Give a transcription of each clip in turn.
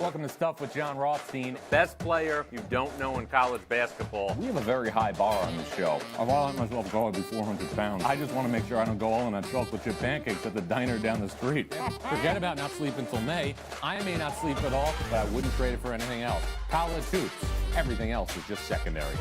Welcome to Stuff with Jon Rothstein. Best player you don't know in college basketball. We have a very high bar on this show. I've let myself go, I'll be 400 pounds. I just want to make sure I don't go all in on chocolate chip pancakes at the diner down the street. Forget about not sleeping until May. I may not sleep at all, but I wouldn't trade it for anything else. College hoops. Everything else is just secondary.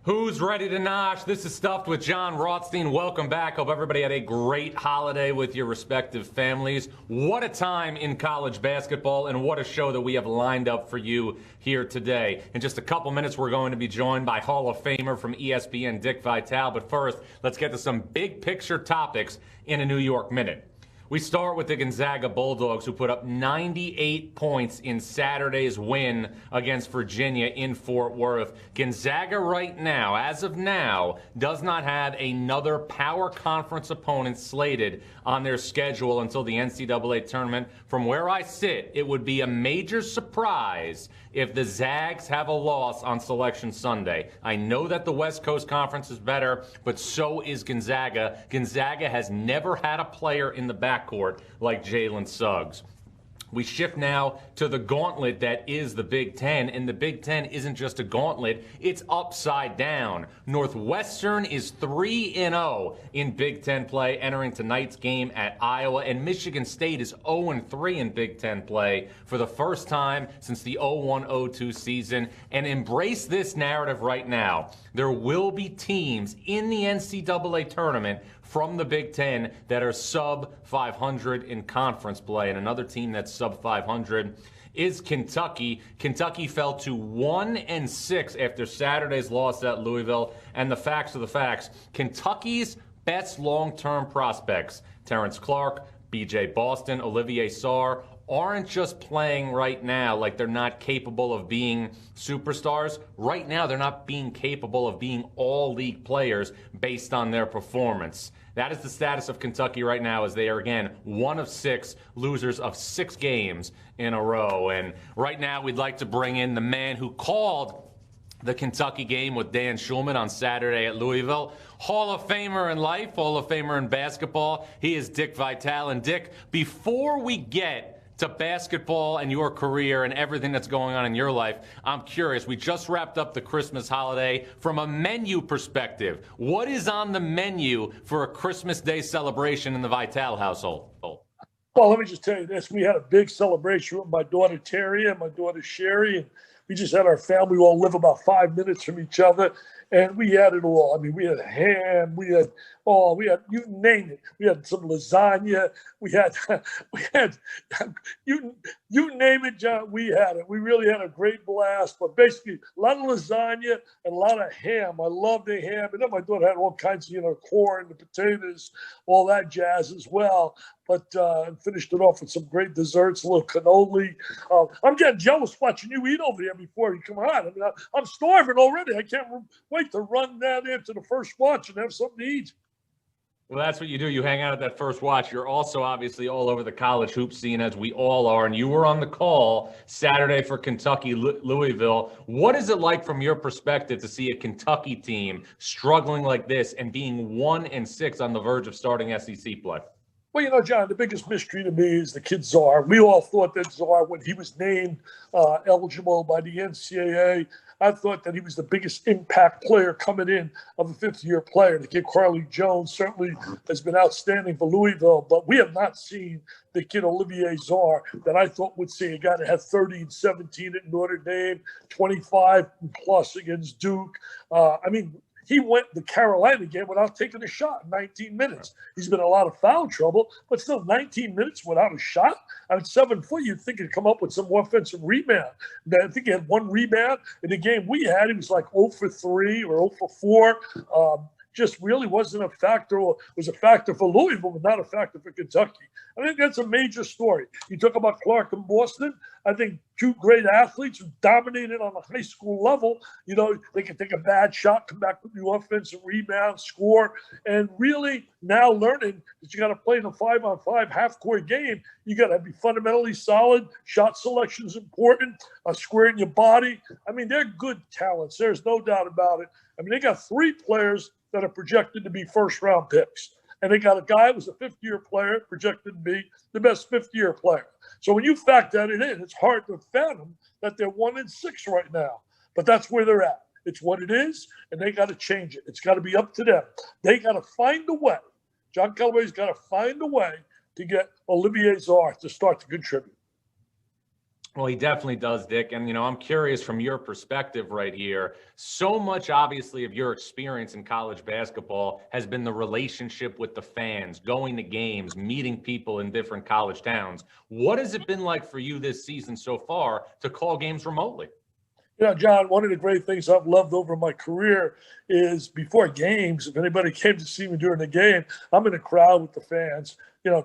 Who's ready to nosh? This is Stuffed with Jon Rothstein. Welcome back. Hope everybody had a great holiday with your respective families. What a time in college basketball, and what a show that we have lined up for you here today. In just a couple minutes, we're going to be joined by Hall of Famer from ESPN, Dick Vitale. But first, let's get to some big picture topics in a New York Minute. We start with the Gonzaga Bulldogs, who put up 98 points in Saturday's win against Virginia in Fort Worth. Gonzaga right now, as of now, does not have another power conference opponent slated on their schedule until the NCAA tournament. From where I sit, it would be a major surprise if the Zags have a loss on Selection Sunday. I know that the West Coast Conference is better, but so is Gonzaga. Gonzaga has never had a player in the backcourt like Jalen Suggs. We shift now to the gauntlet that is the Big Ten, and the Big Ten isn't just a gauntlet, it's upside down. Northwestern is 3-0 in Big Ten play, entering tonight's game at Iowa, and Michigan State is 0-3 in Big Ten play for the first time since the 01-02 season. And embrace this narrative right now. There will be teams in the NCAA tournament from the Big Ten that are sub 500 in conference play, and another team that's sub 500 is Kentucky. Kentucky fell to 1-6 after Saturday's loss at Louisville, and the facts are the facts. Kentucky's best long-term prospects, Terrence Clark, B.J. Boston, Olivier Sarr, aren't just playing right now like they're not capable of being superstars. Right now, they're not being capable of being all-league players based on their performance. That is the status of Kentucky right now, as they are, again, 1 of 6 losers of 6 games in a row. And right now, we'd like to bring in the man who called the Kentucky game with Dan Schulman on Saturday at Louisville. Hall of Famer in life, Hall of Famer in basketball. He is Dick Vitale. And Dick, before we get to basketball and your career and everything that's going on in your life, I'm curious. We just wrapped up the Christmas holiday. From a menu perspective, what is on the menu for a Christmas Day celebration in the Vitale household? Well, let me just tell you this. We had a big celebration with my daughter Terry and my daughter Sherry, and we just had our family. We all live about 5 minutes from each other, and we had it all. I mean, we had ham, we had you name it. We had some lasagna. We had you name it, John. We had it. We really had a great blast. But basically, a lot of lasagna and a lot of ham. I love the ham, and then my daughter had all kinds of corn, the potatoes, all that jazz as well. But finished it off with some great desserts, a little cannoli. I'm getting jealous watching you eat over there before you come on. I mean, I'm starving already. I can't wait to run down there to the first watch and have something to eat. Well, that's what you do. You hang out at that first watch. You're also obviously all over the college hoop scene, as we all are. And you were on the call Saturday for Kentucky, Louisville. What is it like from your perspective to see a Kentucky team struggling like this and being 1-6 on the verge of starting SEC play? Well, John, the biggest mystery to me is the kid Czar. We all thought that Czar, when he was named eligible by the NCAA, I thought that he was the biggest impact player coming in of a fifth-year player. The kid Carly Jones certainly has been outstanding for Louisville, but we have not seen the kid Olivier Czar that I thought would see a guy that had 30 and 17 at Notre Dame, 25 plus against Duke. He went the Carolina game without taking a shot in 19 minutes. He's been in a lot of foul trouble, but still 19 minutes without a shot. At 7 foot, you'd think he'd come up with some offensive rebound. I think he had 1 rebound. In the game we had, he was like 0 for 3 or 0 for 4. Just really wasn't a factor. It was a factor for Louisville, but not a factor for Kentucky. I think that's a major story. You talk about Clark and Boston. I think 2 great athletes who dominated on a high school level. They can take a bad shot, come back with the offensive rebound, score, and really now learning that you got to play in a 5-on-5 half-court game. You got to be fundamentally solid. Shot selection is important. Squaring your body. I mean, they're good talents. There's no doubt about it. I mean, they got 3 players that are projected to be first-round picks. And they got a guy who was a fifth-year player, projected to be the best fifth-year player. So when you factor that in, it's hard to fathom that they're 1-6 right now. But that's where they're at. It's what it is, and they got to change it. It's got to be up to them. They got to find a way. John Callaway's got to find a way to get Olivier Czar to start to contribute. Well, he definitely does, Dick. And, I'm curious from your perspective right here. So much, obviously, of your experience in college basketball has been the relationship with the fans, going to games, meeting people in different college towns. What has it been like for you this season so far to call games remotely? John, one of the great things I've loved over my career is before games, if anybody came to see me during the game, I'm in the crowd with the fans,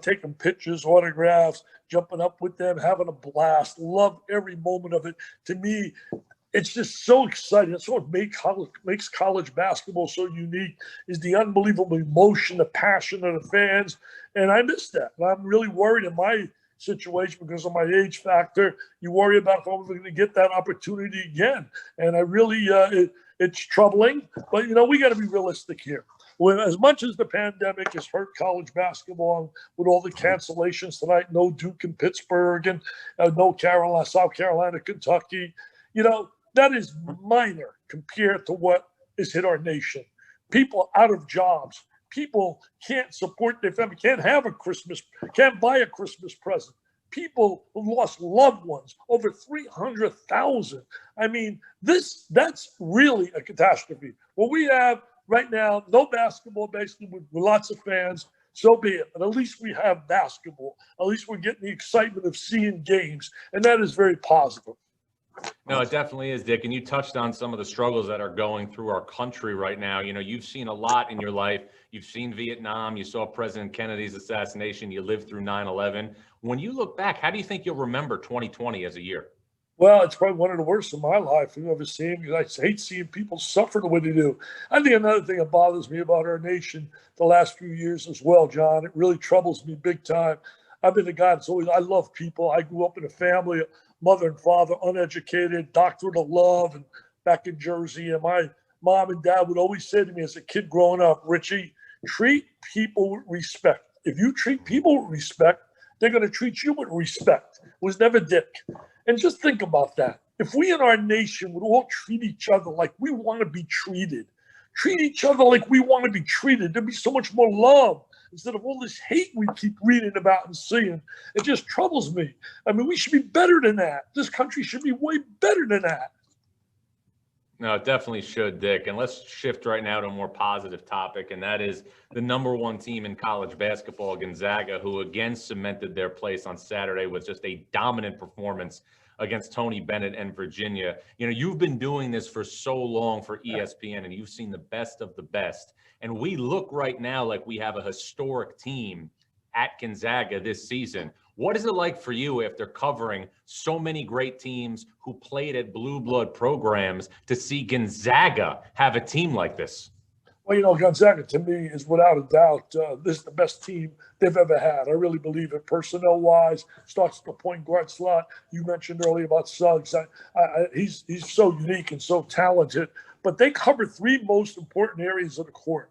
taking pictures, autographs, jumping up with them, having a blast. Love every moment of it. To me, it's just so exciting. That's what makes college basketball so unique is the unbelievable emotion, the passion of the fans. And I miss that. And I'm really worried in my situation because of my age factor. You worry about if I'm going to get that opportunity again. And I really, it's troubling. But, we got to be realistic here. As much as the pandemic has hurt college basketball with all the cancellations tonight, no Duke and Pittsburgh and no South Carolina, Kentucky, that is minor compared to what has hit our nation. People out of jobs. People can't support their family, can't buy a Christmas present. People who lost loved ones, over 300,000. I mean, that's really a catastrophe. What we have right now, no basketball, basically, with lots of fans, so be it. But at least we have basketball. At least we're getting the excitement of seeing games, and that is very positive. No, it definitely is, Dick. And you touched on some of the struggles that are going through our country right now. You've seen a lot in your life. You've seen Vietnam. You saw President Kennedy's assassination. You lived through 9/11. When you look back, how do you think you'll remember 2020 as a year? Well, it's probably one of the worst in my life I've ever seen. I hate seeing people suffer the way they do. I think another thing that bothers me about our nation the last few years as well, John, it really troubles me big time. I've been a guy I love people. I grew up in a family, mother and father, uneducated, doctorate of love, and back in Jersey. And my mom and dad would always say to me as a kid growing up, Richie, treat people with respect. If you treat people with respect, they're going to treat you with respect. It was never Dick. And just think about that. If we in our nation would all treat each other like we want to be treated, treat each other like we want to be treated, there'd be so much more love instead of all this hate we keep reading about and seeing. It just troubles me. I mean, we should be better than that. This country should be way better than that. No, it definitely should, Dick. And let's shift right now to a more positive topic, and that is the number one team in college basketball, Gonzaga, who again cemented their place on Saturday with just a dominant performance against Tony Bennett and Virginia. You've been doing this for so long for ESPN, and you've seen the best of the best. And we look right now like we have a historic team at Gonzaga this season. What is it like for you after covering so many great teams who played at blue blood programs to see Gonzaga have a team like this? Well, Gonzaga to me is without a doubt, this is the best team they've ever had. I really believe it. Personnel-wise, starts at the point guard slot. You mentioned earlier about Suggs. He's so unique and so talented. But they cover three most important areas of the court.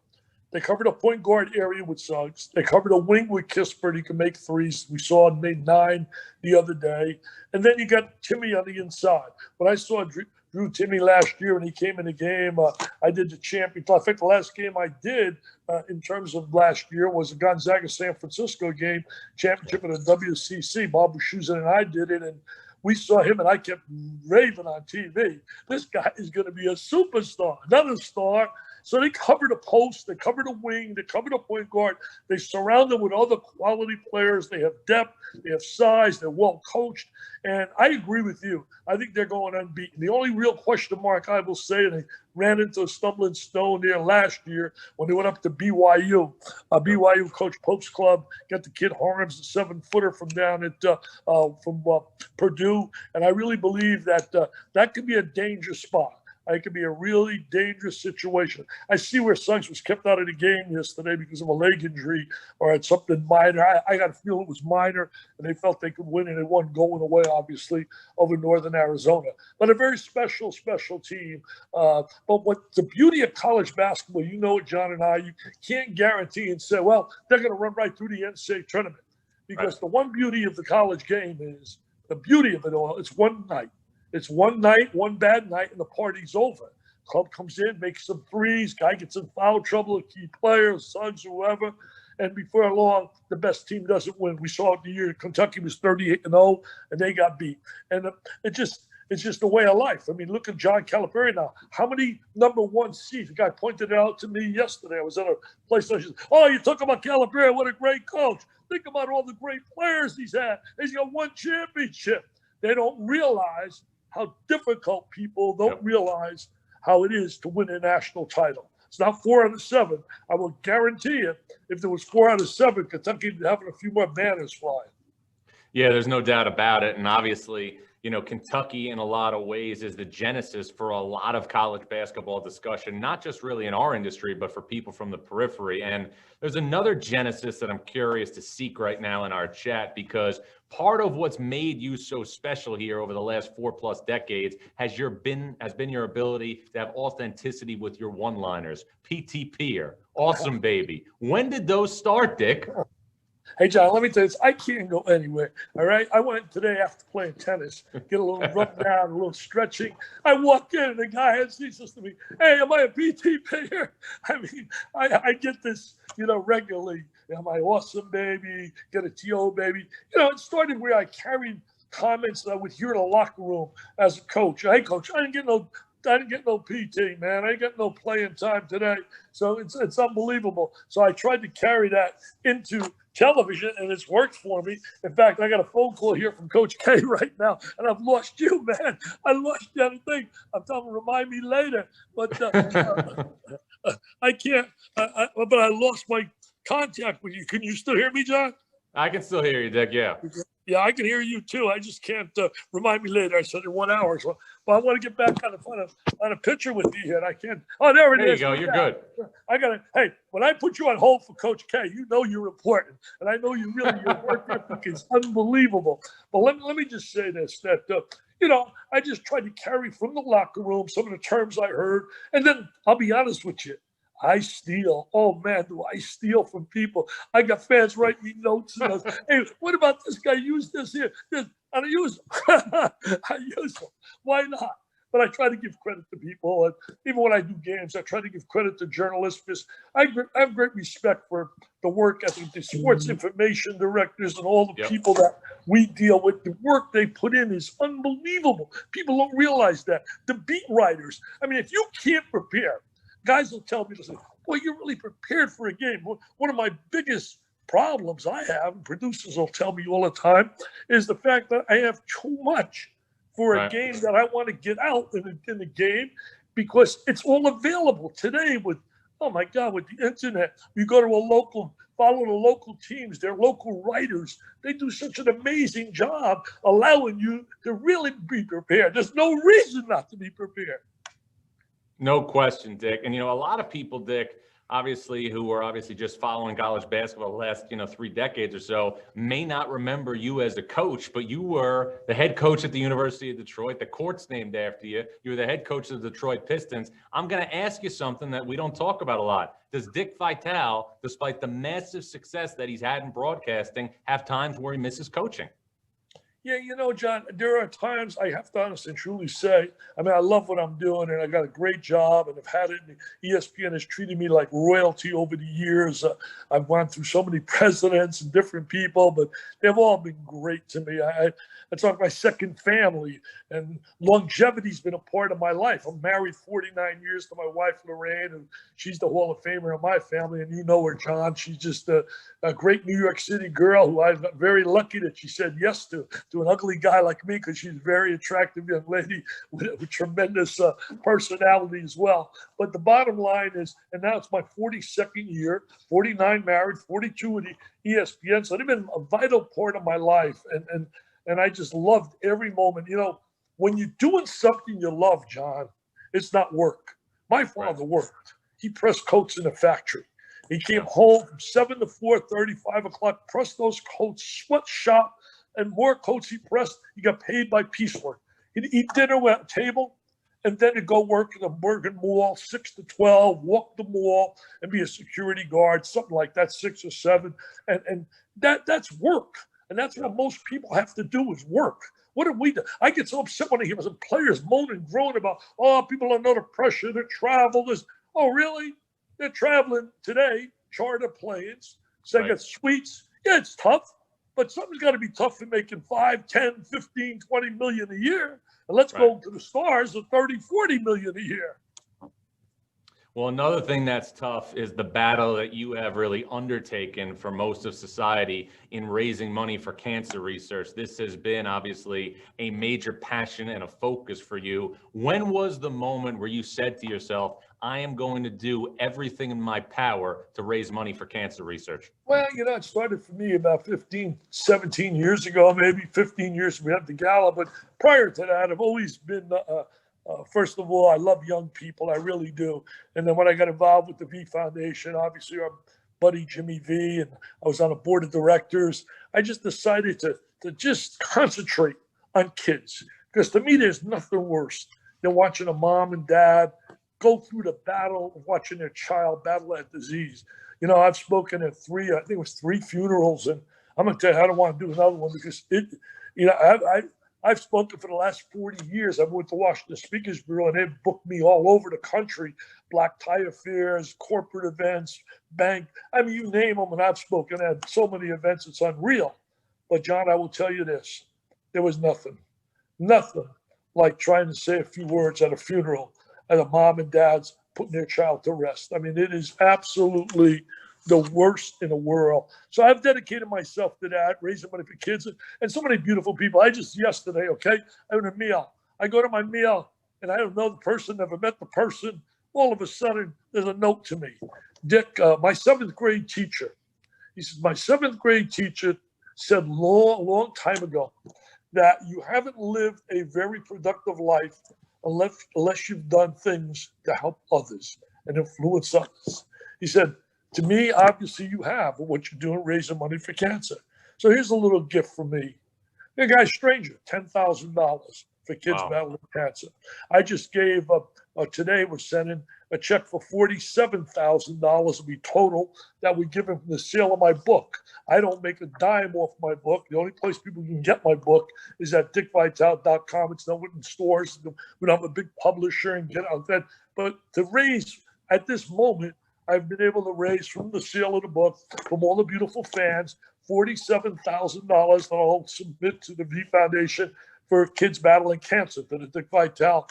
They covered a point guard area with Suggs. They covered a wing with Kispert. He can make threes. We saw him made 9 the other day. And then you got Timmy on the inside. When I saw Drew Timmy last year when he came in the game, I did the championship. I think the last game I did in terms of last year was the Gonzaga-San Francisco game, championship of the WCC. Bob Wischusen and I did it, and we saw him, and I kept raving on TV. This guy is going to be a superstar, another star. So they covered a post, they covered a wing, they covered a point guard. They surround them with other quality players. They have depth, they have size, they're well coached. And I agree with you. I think they're going unbeaten. The only real question mark I will say, and they ran into a stumbling stone there last year when they went up to BYU. BYU coach Pope's club got the kid Harms, a 7-footer from down at Purdue. And I really believe that that could be a dangerous spot. It could be a really dangerous situation. I see where Suggs was kept out of the game yesterday because of a leg injury or had something minor. I got a feeling it was minor, and they felt they could win, and they won going away, obviously, over Northern Arizona. But a very special, special team. But what the beauty of college basketball, you know it, John and I, you can't guarantee and say, well, they're going to run right through the NCAA tournament. Because the one beauty of the college game is the beauty of it all. It's one night. It's one night, one bad night, and the party's over. Club comes in, makes some threes. Guy gets in foul trouble, a key player, Suggs, whoever. And before long, the best team doesn't win. We saw it the year Kentucky was 38-0, and they got beat. And it's just a way of life. I mean, look at John Calipari now. How many number one seeds? The guy pointed it out to me yesterday. I was at a place. Oh, you talk about Calipari. What a great coach. Think about all the great players he's had. He's got one championship. They don't realize how difficult people don't realize how it is to win a national title. It's not 4 out of 7. I will guarantee you, if there was 4 out of 7, Kentucky would be having a few more banners flying. Yeah, there's no doubt about it. And obviously, you know, Kentucky in a lot of ways is the genesis for a lot of college basketball discussion, not just really in our industry, but for people from the periphery. And there's another genesis that I'm curious to seek right now in our chat, because part of what's made you so special here over the last 4+ decades has been your ability to have authenticity with your one-liners. PTPer, awesome baby. When did those start, Dick? Hey, John, let me tell you this. I can't go anywhere, all right? I went today after playing tennis, get a little rub down, a little stretching. I walk in, and the guy says to me, hey, am I a PT player? I mean, I get this, you know, regularly. Am I awesome, baby? Get a TO, baby. You know, it started where I carried comments that I would hear in the locker room as a coach. Hey, coach, I didn't get no PT, man. I ain't got no playing time today. So it's unbelievable. So I tried to carry that into television, and it's worked for me. In fact, I got a phone call here from Coach K right now, and I've lost you, man. I lost you on the thing. I'm telling him, remind me later. But I can't. But I lost my contact with you. Can you still hear me, John? I can still hear you, Dick. Yeah. Yeah, I can hear you too. I just can't remind me later. I said in 1 hour. So, but I want to get back on a picture with you here. And I can't. Oh, there it is. There you go. You're good. I got to. Hey, when I put you on hold for Coach K, you know you're important, and I know your work ethic is unbelievable. But let me just say this: that you know, I just tried to carry from the locker room some of the terms I heard, and then I'll be honest with you. I steal. Oh, man, do I steal from people. I got fans write me notes. And hey, what about this guy? Use this here. This. And I use them. I use them. Why not? But I try to give credit to people. And even when I do games, I try to give credit to journalists because I have great respect for the work ethic, the sports information directors and all the people that we deal with. The work they put in is unbelievable. People don't realize that. The beat writers. I mean, if you can't prepare, guys will tell me, listen, boy, you're really prepared for a game. One of my biggest problems I have, and producers will tell me all the time, is the fact that I have too much for a game that I want to get out in the game because it's all available today with, oh my God, with the internet. You go to a local, follow the local teams, their local writers. They do such an amazing job allowing you to really be prepared. There's no reason not to be prepared. No question, Dick. And, you know, a lot of people, Dick, obviously, who are obviously just following college basketball the last, 3 decades or so, may not remember you as a coach, but you were the head coach at the University of Detroit. The court's named after you. You were the head coach of the Detroit Pistons. I'm going to ask you something that we don't talk about a lot. Does Dick Vitale, despite the massive success that he's had in broadcasting, have times where he misses coaching? Yeah, you know, John, there are times I have to honestly and truly say, I mean, I love what I'm doing and I got a great job and I've had it. And ESPN has treated me like royalty over the years. I've gone through so many presidents and different people, but they've all been great to me. It's like my second family, and longevity's been a part of my life. I'm married 49 years to my wife, Lorraine, and she's the Hall of Famer in my family. And you know her, John. She's just a great New York City girl who I'm very lucky that she said yes to an ugly guy like me because she's a very attractive young lady with tremendous personality as well. But the bottom line is, and now it's my 42nd year, 49 married, 42 with the ESPN. So they've been a vital part of my life. And I just loved every moment. You know, when you're doing something you love, John, It's not work. My father worked. He pressed coats in a factory. He came home from 7 to 4:30, 5 o'clock, pressed those coats, sweat shop, and more coats he pressed. He got paid by piecework. He'd eat dinner at a table, and then he'd go work in the Bergen Mall, 6 to 12, walk the mall, and be a security guard, something like that, 6 or 7. And that's work. And that's what most people have to do is work. What do we do? I get so upset when I hear some players moan and groan about, oh, people are under pressure to travel. Oh, really? They're traveling today, charter planes, second suites. Yeah, it's tough, but something's got to be tough for making 5, 10, 15, 20 million a year. And let's go to the stars of 30, 40 million a year. Well, another thing that's tough is the battle that you have really undertaken for most of society in raising money for cancer research. This has been obviously a major passion and a focus for you. When was the moment where you said to yourself, I am going to do everything in my power to raise money for cancer research? Well, it started for me about 15, 17 years ago, maybe 15 years we had the gala. But prior to that, I've always been first of all, I love young people. I really do. And then when I got involved with the V Foundation, obviously our buddy Jimmy V, and I was on a board of directors, I just decided to just concentrate on kids. Because to me, there's nothing worse than watching a mom and dad go through the battle of watching their child battle that disease. I've spoken at I think it was 3 funerals, and I'm going to tell you, I don't want to do another one because I've spoken for the last 40 years. I went to Washington Speakers Bureau, and they've booked me all over the country, black tie affairs, corporate events, bank. I mean, you name them, and I've spoken at so many events, it's unreal. But, John, I will tell you this. There was nothing like trying to say a few words at a funeral and a mom and dad's putting their child to rest. I mean, it is absolutely the worst in the world. So I've dedicated myself to that, raising money for kids and so many beautiful people. Yesterday, I had a meal. I go to my meal and I don't know the person, never met the person. All of a sudden, there's a note to me. Dick, my 7th grade teacher. He says, my 7th grade teacher said long time ago that you haven't lived a very productive life unless you've done things to help others and influence others. He said, to me, obviously you have what you're doing, raising money for cancer. So here's a little gift from me. A guy, stranger, $10,000 for kids battling cancer. I just gave today we're sending a check for $47,000 will be total that we give him from the sale of my book. I don't make a dime off my book. The only place people can get my book is at dickvitale.com. It's not in stores. We don't have a big publisher and get out that. But to raise at this moment, I've been able to raise from the sale of the book, from all the beautiful fans, $47,000 that I'll submit to the V Foundation for kids battling cancer, to the Dick Vitale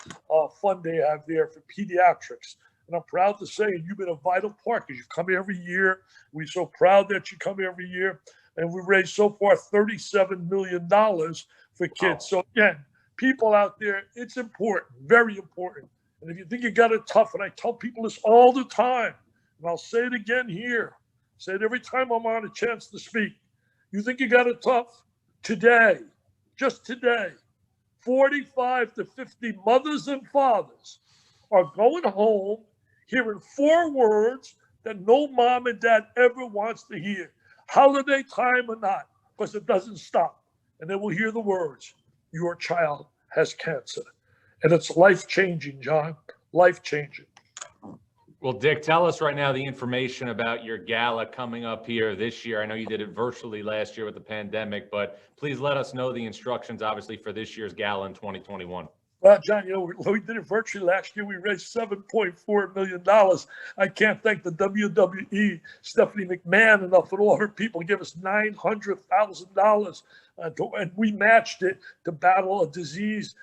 fund they have there for pediatrics. And I'm proud to say, and you've been a vital part because you come every year. We're so proud that you come every year. And we raised so far $37 million for kids. So again, people out there, it's important, very important. And if you think you got it tough, and I tell people this all the time, and I'll say it again here, say it every time I'm on a chance to speak. You think you got it tough? Today, just today, 45 to 50 mothers and fathers are going home hearing 4 words that no mom and dad ever wants to hear. Holiday time or not, because it doesn't stop. And they will hear the words, your child has cancer. And it's life-changing, John, life-changing. Well, Dick, tell us right now the information about your gala coming up here this year. I know you did it virtually last year with the pandemic, but please let us know the instructions, obviously, for this year's gala in 2021. Well, John, we did it virtually last year. We raised $7.4 million. I can't thank the WWE, Stephanie McMahon, enough, and all her people give us $900,000. And we matched it to battle a disease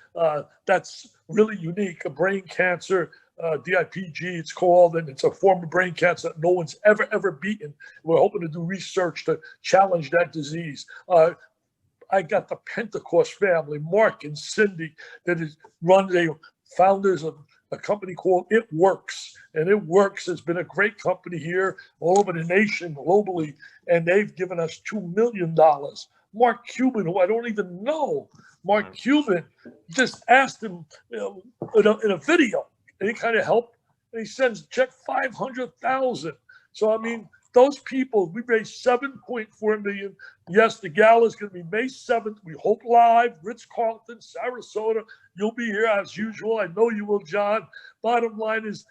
that's really unique, a brain cancer, DIPG it's called, and it's a form of brain cancer that no one's ever beaten. We're hoping to do research to challenge that disease. I got the Pentecost family, Mark and Cindy, that founders of a company called It Works. And It Works has been a great company here all over the nation, globally, and they've given us $2 million. Mark Cuban, who I don't even know, Mark Cuban, just asked him in a video, any kind of help, and he sends a check $500,000. So I mean, those people, we raised $7.4 million. Yes, the gala is going to be May 7th. We hope live, Ritz-Carlton, Sarasota. You'll be here as usual. I know you will, John. Bottom line is,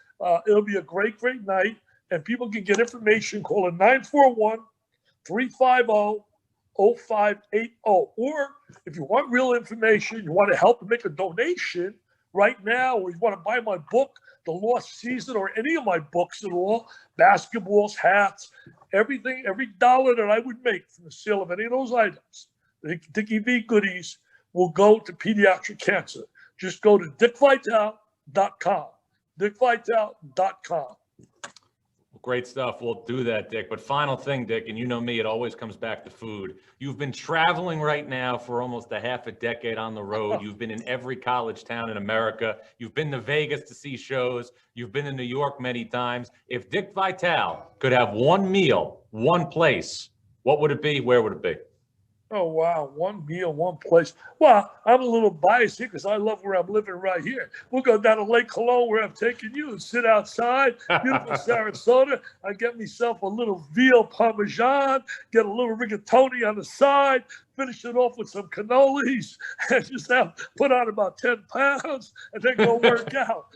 it'll be a great, great night, and people can get information. Call it 941-350-0580. Or if you want real information, you want to help and make a donation right now, or you want to buy my book, The Lost Season, or any of my books at all, basketballs, hats, everything, every dollar that I would make from the sale of any of those items, the Dickie V goodies, will go to pediatric cancer. Just go to dickvitale.com, dickvitale.com. Great stuff. We'll do that, Dick. But final thing, Dick, and you know me, it always comes back to food. You've been traveling right now for almost a half a decade on the road. You've been in every college town in America. You've been to Vegas to see shows. You've been to New York many times. If Dick Vitale could have one meal, one place, what would it be? Where would it be? Oh, wow. One meal, one place. Well, I'm a little biased here because I love where I'm living right here. We'll go down to Lake Cologne where I'm taking you and sit outside. Beautiful Sarasota. I get myself a little veal parmesan, get a little rigatoni on the side, finish it off with some cannolis, and just put on about 10 pounds and then go work out.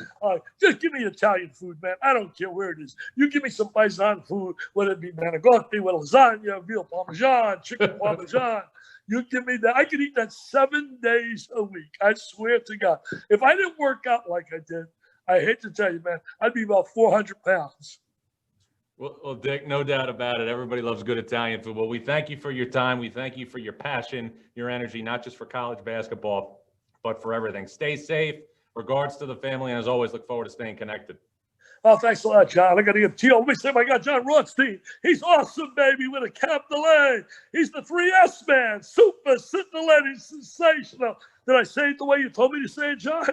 Just give me Italian food, man. I don't care where it is. You give me some paisan food, whether it be manicotti with lasagna, veal parmesan, chicken parmesan. You give me that. I could eat that 7 days a week. I swear to God. If I didn't work out like I did, I hate to tell you, man, I'd be about 400 pounds. Well, Dick, no doubt about it. Everybody loves good Italian food. Well, we thank you for your time. We thank you for your passion, your energy, not just for college basketball, but for everything. Stay safe. Regards to the family. And as always, look forward to staying connected. Oh, thanks a lot, John. I got to give to you. Let me say, I got Jon Rothstein. He's awesome, baby, with a capital A. He's the 3S man. Super, scintillating, sensational. Did I say it the way you told me to say it, John?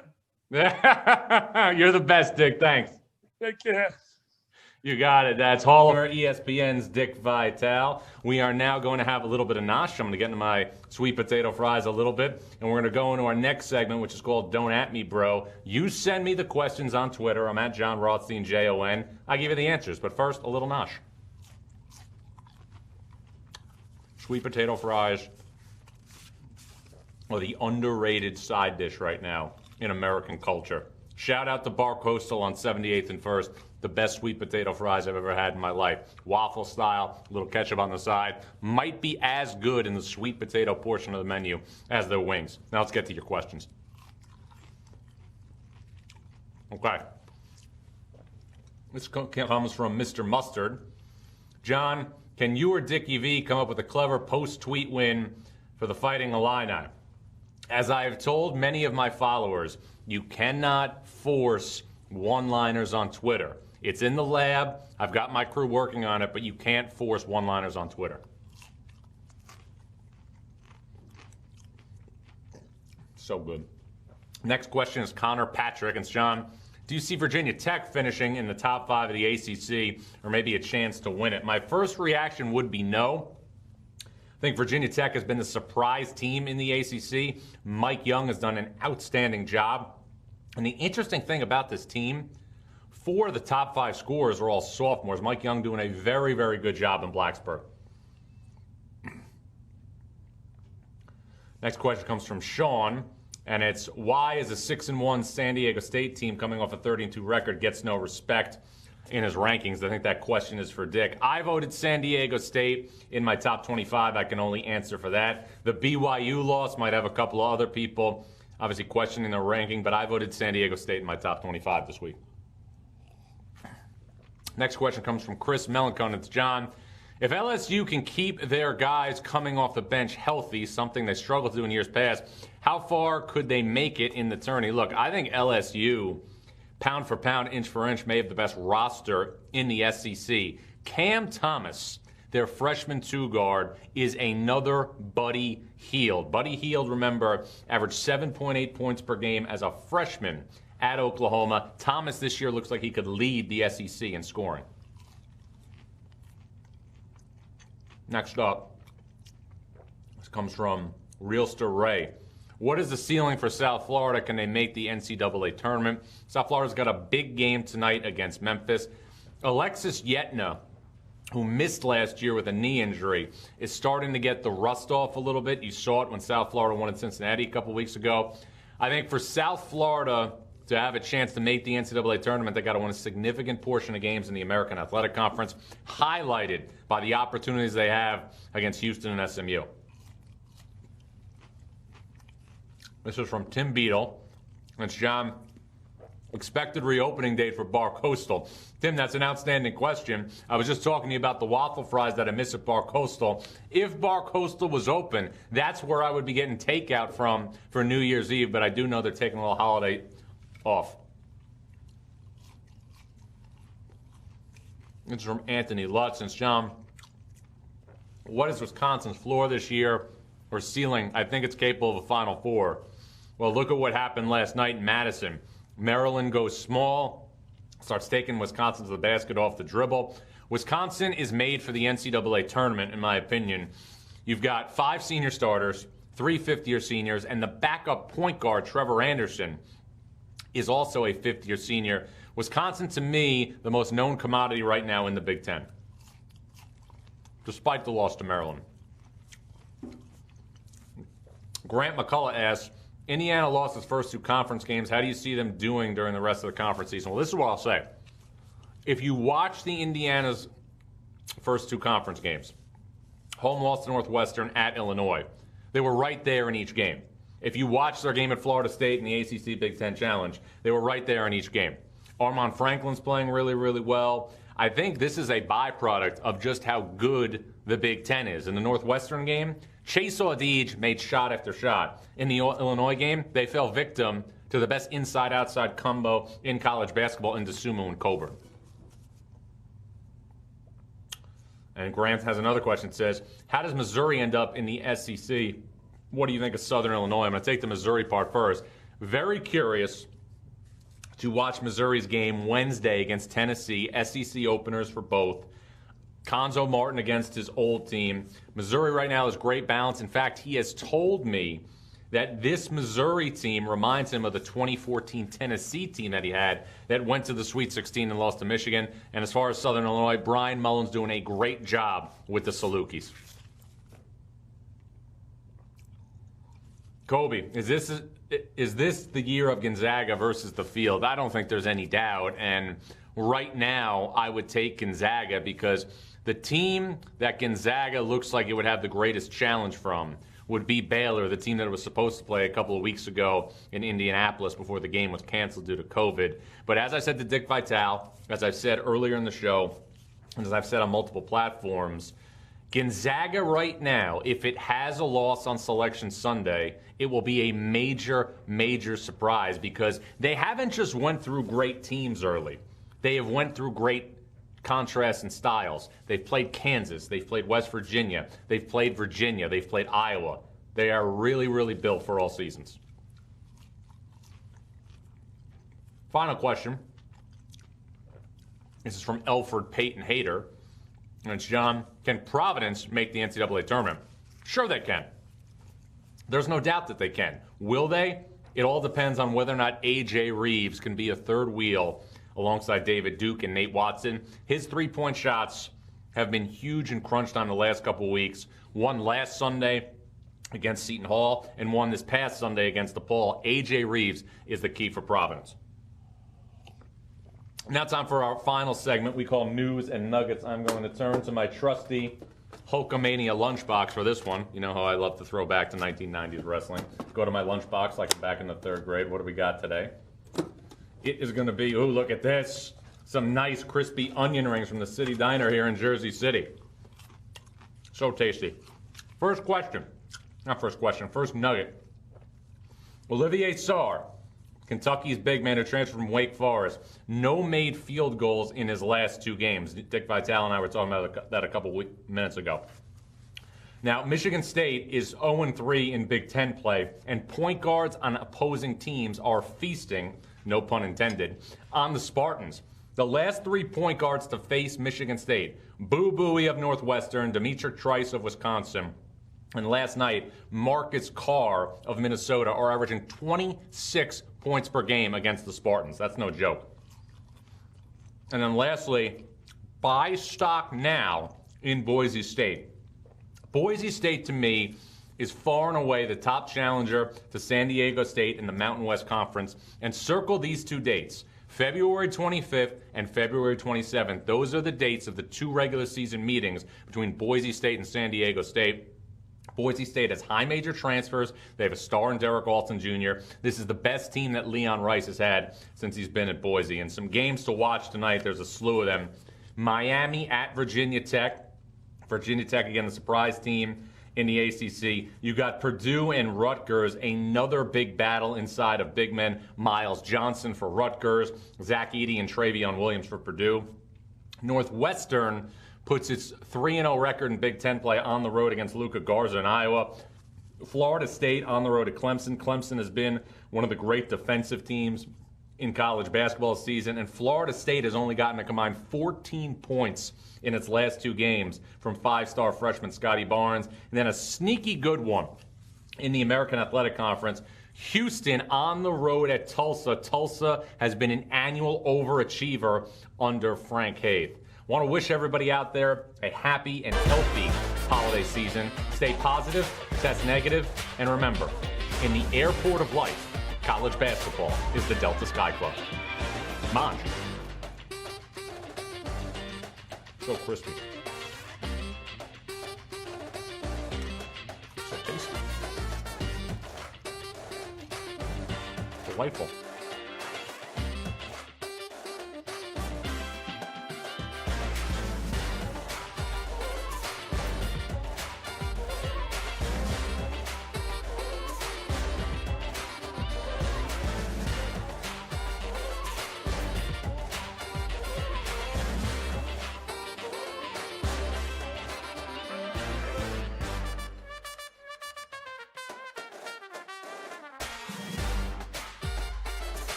You're the best, Dick. Thanks. Take care. You got it. That's Hall of ESPN's Dick Vitale. We are now going to have a little bit of nosh. I'm going to get into my sweet potato fries a little bit, and we're going to go into our next segment, which is called Don't At Me, Bro. You send me the questions on Twitter. I'm at Jon Rothstein, Jon. I give you the answers, but first, a little nosh. Sweet potato fries are the underrated side dish right now in American culture. Shout out to Bar Coastal on 78th and 1st. The best sweet potato fries I've ever had in my life. Waffle style, a little ketchup on the side. Might be as good in the sweet potato portion of the menu as their wings. Now let's get to your questions. Okay. This comes from Mr. Mustard. John, can you or Dickie V come up with a clever post-tweet win for the Fighting Illini? As I have told many of my followers, you cannot force one-liners on Twitter. It's in the lab. I've got my crew working on it, but you can't force one-liners on Twitter. So good. Next question is Connor Patrick. And John, do you see Virginia Tech finishing in the top 5 of the ACC or maybe a chance to win it? My first reaction would be no. I think Virginia Tech has been the surprise team in the ACC. Mike Young has done an outstanding job. And the interesting thing about this team, 4 of the top 5 scorers are all sophomores. Mike Young doing a very, very good job in Blacksburg. Next question comes from Sean, and it's why is a 6-1 San Diego State team coming off a 30-2 record gets no respect in his rankings? I think that question is for Dick. I voted San Diego State in my top 25. I can only answer for that. The BYU loss might have a couple of other people obviously questioning their ranking, but I voted San Diego State in my top 25 this week. Next question comes from Chris Melancone. It's John. If LSU can keep their guys coming off the bench healthy, something they struggled to do in years past, how far could they make it in the tourney? Look, I think LSU, pound for pound, inch for inch, may have the best roster in the SEC. Cam Thomas, their freshman 2-guard, is another Buddy Hield. Buddy Hield, remember, averaged 7.8 points per game as a freshman at Oklahoma. Thomas this year looks like he could lead the SEC in scoring. Next up, this comes from Realster Ray. What is the ceiling for South Florida? Can they make the NCAA tournament? South Florida's got a big game tonight against Memphis. Alexis Yetna, who missed last year with a knee injury, is starting to get the rust off a little bit. You saw it when South Florida won in Cincinnati a couple weeks ago. I think for South Florida to have a chance to make the NCAA tournament, they got to win a significant portion of games in the American Athletic Conference, highlighted by the opportunities they have against Houston and SMU. This is from Tim Beadle. It's John. Expected reopening date for Bar Coastal. Tim, that's an outstanding question. I was just talking to you about the waffle fries that I miss at Bar Coastal. If Bar Coastal was open, that's where I would be getting takeout from for New Year's Eve, but I do know they're taking a little holiday off. This is from Anthony Lutz. Since John, what is Wisconsin's floor this year or ceiling? I think it's capable of a Final Four. Well, look at what happened last night in Madison. Maryland goes small, starts taking Wisconsin to the basket off the dribble. Wisconsin is made for the NCAA tournament, in my opinion. You've got 5 senior starters, 3 fifth-year seniors, and the backup point guard, Trevor Anderson, is also a fifth-year senior. Wisconsin, to me, the most known commodity right now in the Big Ten, despite the loss to Maryland. Grant McCullough asks, Indiana lost its first 2 conference games. How do you see them doing during the rest of the conference season? Well, this is what I'll say. If you watch the Indiana's first 2 conference games, home loss to Northwestern, at Illinois, they were right there in each game. If you watch their game at Florida State in the ACC Big Ten Challenge, they were right there in each game. Armand Franklin's playing really, really well. I think this is a byproduct of just how good the Big Ten is. In the Northwestern game, Chase Audige made shot after shot. In the Illinois game, they fell victim to the best inside-outside combo in college basketball in DeSumo and Coburn. And Grant has another question. It says, how does Missouri end up in the SEC? What do you think of Southern Illinois? I'm going to take the Missouri part first. Very curious to watch Missouri's game Wednesday against Tennessee, SEC openers for both. Konzo Martin against his old team. Missouri right now has great balance. In fact, he has told me that this Missouri team reminds him of the 2014 Tennessee team that he had that went to the Sweet 16 and lost to Michigan. And as far as Southern Illinois, Brian Mullen's doing a great job with the Salukis. Kobe, is this the year of Gonzaga versus the field? I don't think there's any doubt. And right now, I would take Gonzaga because the team that Gonzaga looks like it would have the greatest challenge from would be Baylor, the team that was supposed to play a couple of weeks ago in Indianapolis before the game was canceled due to COVID. But as I said to Dick Vitale, as I've said earlier in the show, and as I've said on multiple platforms, Gonzaga right now, if it has a loss on Selection Sunday, it will be a major, major surprise because they haven't just went through great teams early. They have went through great contrasts and styles. They've played Kansas. They've played West Virginia. They've played Virginia. They've played Iowa. They are really, really built for all seasons. Final question. This is from Elford Peyton Hader. And it's John, can Providence make the NCAA tournament? Sure they can. There's no doubt that they can. Will they? It all depends on whether or not A.J. Reeves can be a third wheel alongside David Duke and Nate Watson. His three-point shots have been huge and crunch time the last couple of weeks. One last Sunday against Seton Hall and one this past Sunday against DePaul. A.J. Reeves is the key for Providence. Now time for our final segment we call News and Nuggets. I'm going to turn to my trusty Hulkamania lunchbox for this one. You know how I love to throw back to 1990s wrestling. Go to my lunchbox like I'm back in the 3rd grade. What do we got today? It is going to be, ooh, look at this. Some nice crispy onion rings from the City Diner here in Jersey City. So tasty. First nugget. Olivier Sarr, Kentucky's big man who transferred from Wake Forest. No made field goals in his last 2 games. Dick Vitale and I were talking about that a couple minutes ago. Now, Michigan State is 0-3 in Big Ten play, and point guards on opposing teams are feasting, no pun intended, on the Spartans. The last 3 point guards to face Michigan State, Boo Buie of Northwestern, Demetric Trice of Wisconsin, And last night, Marcus Carr of Minnesota are averaging 26 points per game against the Spartans. That's no joke. And then lastly, buy stock now in Boise State. Boise State, to me, is far and away the top challenger to San Diego State in the Mountain West Conference. And circle these two dates, February 25th and February 27th. Those are the dates of the two regular season meetings between Boise State and San Diego State. Boise State has high major transfers. They have a star in Derek Alston Jr. This is the best team that Leon Rice has had since he's been at Boise. And some games to watch tonight, there's a slew of them. Miami at Virginia Tech. Virginia Tech, again, the surprise team in the ACC. You got Purdue and Rutgers, another big battle inside of big men. Miles Johnson for Rutgers, Zach Edey and Travion Williams for Purdue. Northwestern puts its 3-0 record in Big Ten play on the road against Luka Garza in Iowa. Florida State on the road at Clemson. Clemson has been one of the great defensive teams in college basketball this season, and Florida State has only gotten a combined 14 points in its last two games from five-star freshman Scotty Barnes. And then a sneaky good one in the American Athletic Conference. Houston on the road at Tulsa. Tulsa has been an annual overachiever under Frank Haith. Want to wish everybody out there a happy and healthy holiday season. Stay positive, test negative, and remember, in the airport of life, college basketball is the Delta Sky Club. Mange. So crispy. So tasty. Delightful.